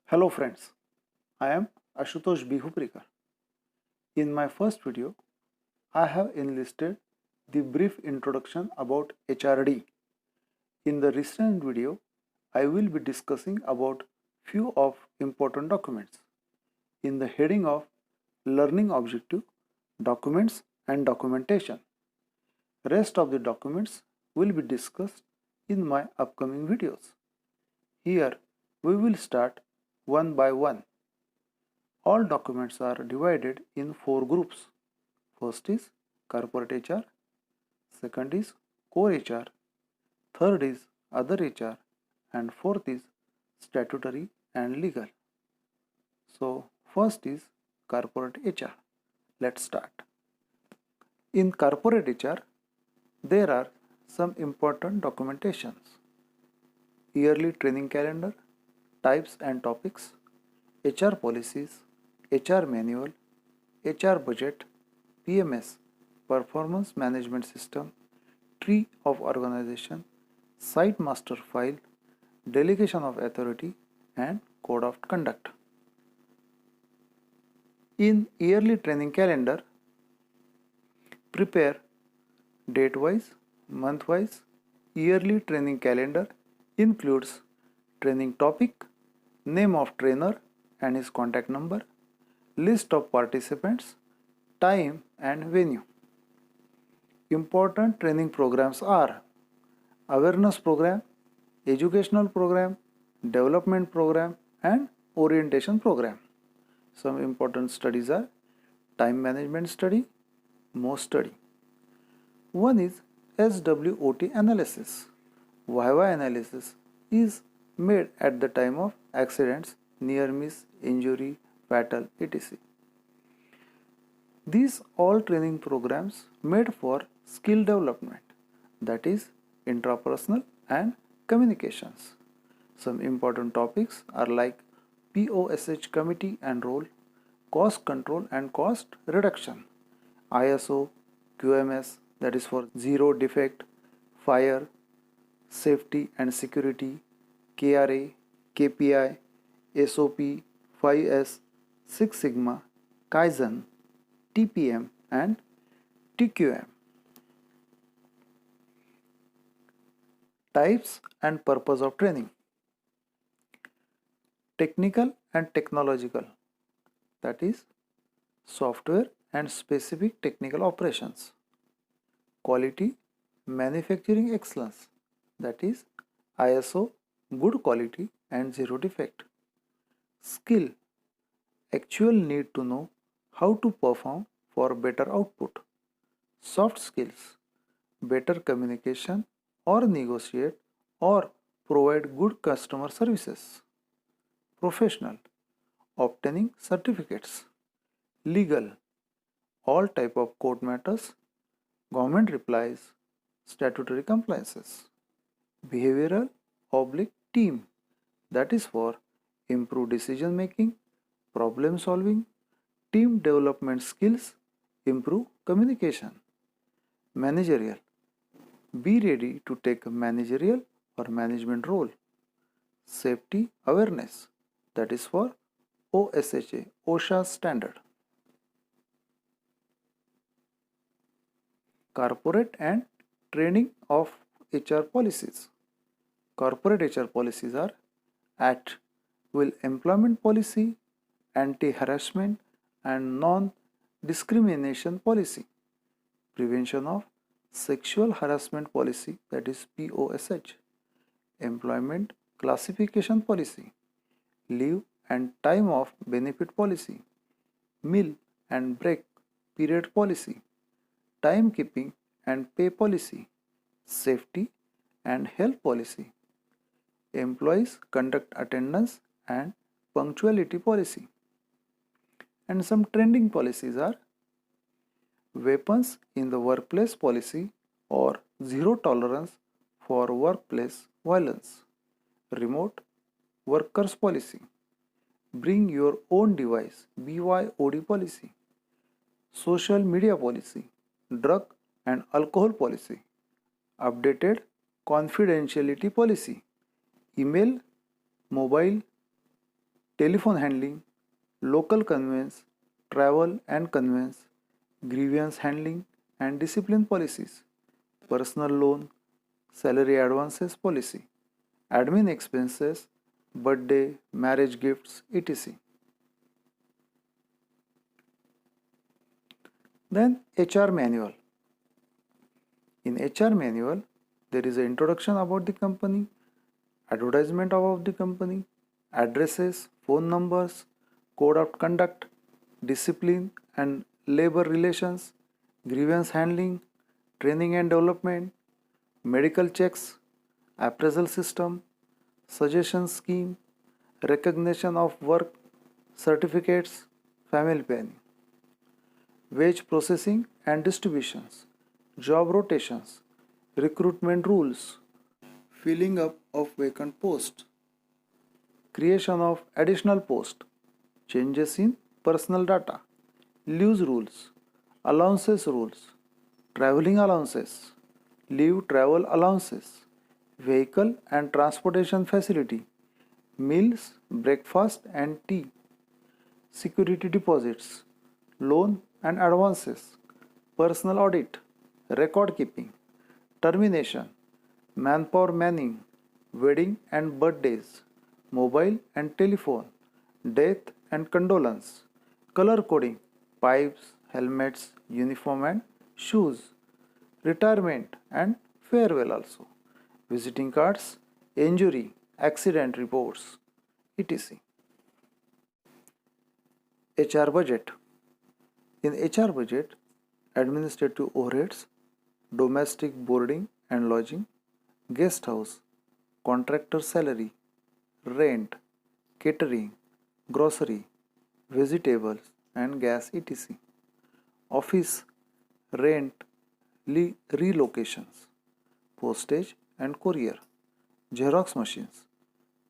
Hello friends, I am Ashutosh Bihuprikar. In my first video, I have enlisted the brief introduction about HRD. In the recent video, I will be discussing about few of important documents in the heading of Learning Objective, Documents and Documentation. Rest of the documents will be discussed in my upcoming videos. Here, we will start one by one. All documents are divided in four groups. First is corporate HR, second is core HR, third is other HR, and fourth is statutory and legal. So, first is corporate HR. Let's start. In corporate HR, there are some important documentations: yearly training calendar, types and topics, HR policies, HR manual, HR budget, PMS, performance management system, tree of organization, site master file, delegation of authority, and code of conduct. In yearly training calendar, prepare date-wise, month-wise. Yearly training calendar includes training topic, name of trainer and his contact number, list of participants, time and venue. Important training programs are awareness program, educational program, development program, and orientation program. Some important studies are time management study, MOS study. One is SWOT analysis. YY analysis is made at the time of accidents, near miss, injury, fatal, etc. These all training programs made for skill development, that is intrapersonal and communications. Some important topics are like POSH committee and role, cost control and cost reduction, ISO, QMS, that is for zero defect, fire, safety and security, KRA, KPI, SOP, 5S, Six Sigma, Kaizen, TPM and TQM. Types and purpose of training. Technical and technological, that is software and specific technical operations. Quality, manufacturing excellence, that is ISO, good quality and zero defect. Skill, actual need to know how to perform for better output. Soft skills, better communication or negotiate or provide good customer services. Professional, obtaining certificates. Legal, all type of court matters, government replies, statutory compliances. Behavioral oblique team, that is for improved decision making, problem solving, team development skills, improve communication. Managerial, be ready to take a managerial or management role. Safety awareness, that is for OSHA, OSHA standard. Corporate and training of HR policies. Corporate HR policies are at will employment policy, anti-harassment and non-discrimination policy, prevention of sexual harassment policy, that is POSH, employment classification policy, leave and time off benefit policy, meal and break period policy, timekeeping and pay policy, safety and health policy, employees conduct attendance and punctuality policy. And some trending policies are weapons in the workplace policy or zero tolerance for workplace violence, remote workers policy, bring your own device BYOD policy, social media policy, drug and alcohol policy, updated confidentiality policy, email, mobile, telephone handling, local conveyance, travel and conveyance, grievance handling and discipline policies, personal loan, salary advances policy, admin expenses, birthday, marriage gifts, etc. Then HR manual. In HR manual, there is an introduction about the company, advertisement about the company, addresses, phone numbers, code of conduct, discipline and labor relations, grievance handling, training and development, medical checks, appraisal system, suggestion scheme, recognition of work, certificates, family planning, wage processing and distributions, job rotations, recruitment rules, filling up of vacant posts, creation of additional post, changes in personal data, leaves rules, allowances rules, traveling allowances, leave travel allowances, vehicle and transportation facility, meals, breakfast and tea, security deposits, loan and advances, personal audit, record keeping, termination, manpower manning, wedding and birthdays, mobile and telephone, death and condolence, color coding, pipes, helmets, uniform and shoes, retirement and farewell also, visiting cards, injury, accident reports, etc. HR budget. In HR budget, administrative overheads, domestic boarding and lodging, guest house, contractor salary, rent, catering, grocery, vegetables and gas etc. Office, rent, relocations, postage and courier, Xerox machines,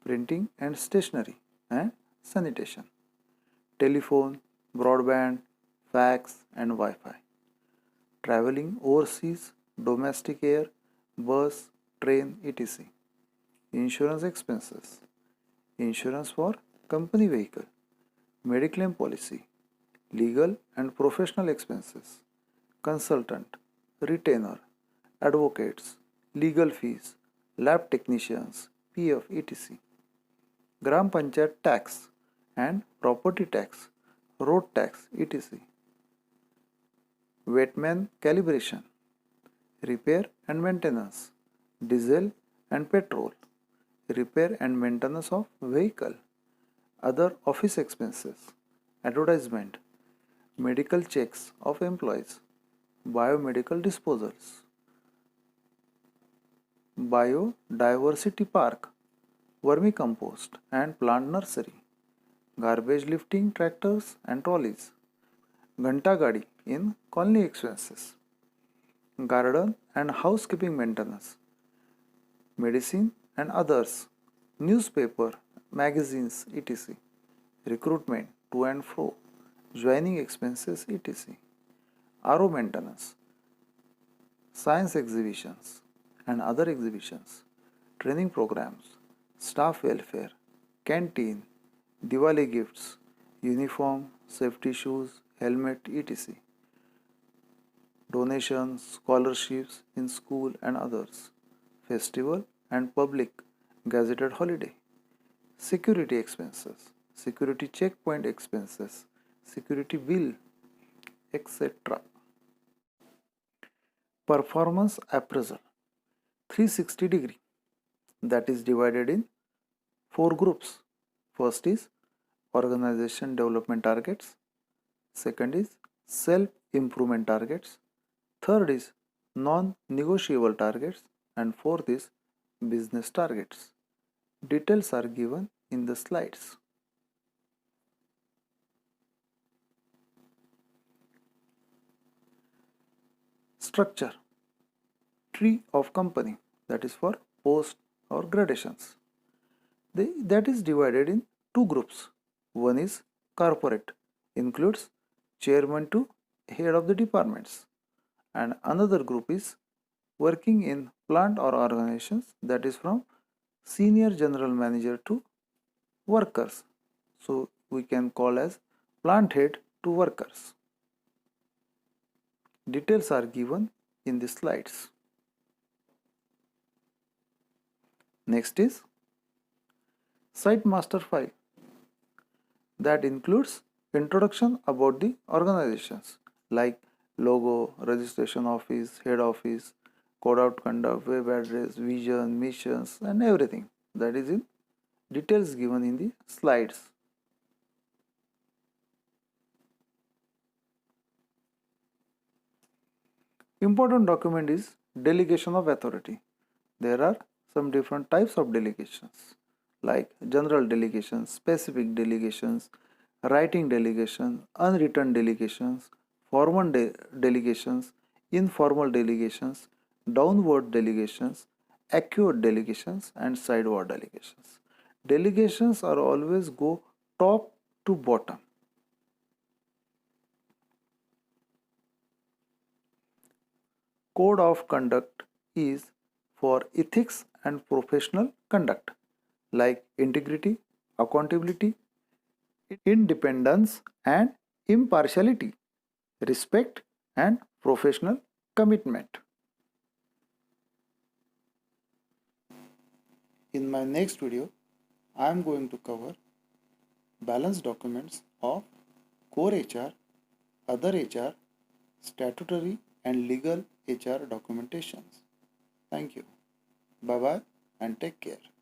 printing and stationery and sanitation, telephone, broadband, fax and Wi-Fi, traveling overseas, domestic air, bus, train etc. Insurance expenses, insurance for company vehicle, mediclaim policy, legal and professional expenses, consultant, retainer, advocates, legal fees, lab technicians, PF etc. Gram Panchayat tax and property tax, road tax etc. Wetman calibration, repair and maintenance, diesel and petrol, repair and maintenance of vehicle, other office expenses, advertisement, medical checks of employees, biomedical disposals, biodiversity park, vermicompost and plant nursery, garbage lifting tractors and trolleys, Ghanta Gadi in colony expenses, garden and housekeeping maintenance, medicine and others, newspaper, magazines, etc., recruitment to and fro, joining expenses, etc., RO maintenance, science exhibitions and other exhibitions, training programs, staff welfare, canteen, Diwali gifts, uniform, safety shoes, helmet, etc., donations, scholarships in school and others, festival and public gazetted holiday, security expenses, security checkpoint expenses, security bill, etc. Performance appraisal 360-degree, that is divided in 4 groups. First is organization development targets, second is self improvement targets, third is non-negotiable targets and fourth is business targets. Details are given in the slides. Structure, tree of company, that is for post or gradations. That is divided in 2 groups. One is corporate, includes chairman to head of the departments, and another group is working in plant or organizations, that is from senior general manager to workers, So we can call as plant head to workers. Details are given in the slides. Next is site master file. That includes introduction about the organizations like logo, registration office, head office, code of conduct, web address, vision, missions, and everything. That is in details given in the slides. Important document is delegation of authority. There are some different types of delegations like general delegations, specific delegations, writing delegations, unwritten delegations, formal delegations, informal delegations, downward delegations, acute delegations, and sideward delegations. Delegations are always go top to bottom. Code of conduct is for ethics and professional conduct like integrity, accountability, independence and impartiality, respect and professional commitment. In my next video, I am going to cover balance documents of core HR, other HR, statutory and legal HR documentations. Thank you. Bye bye and take care.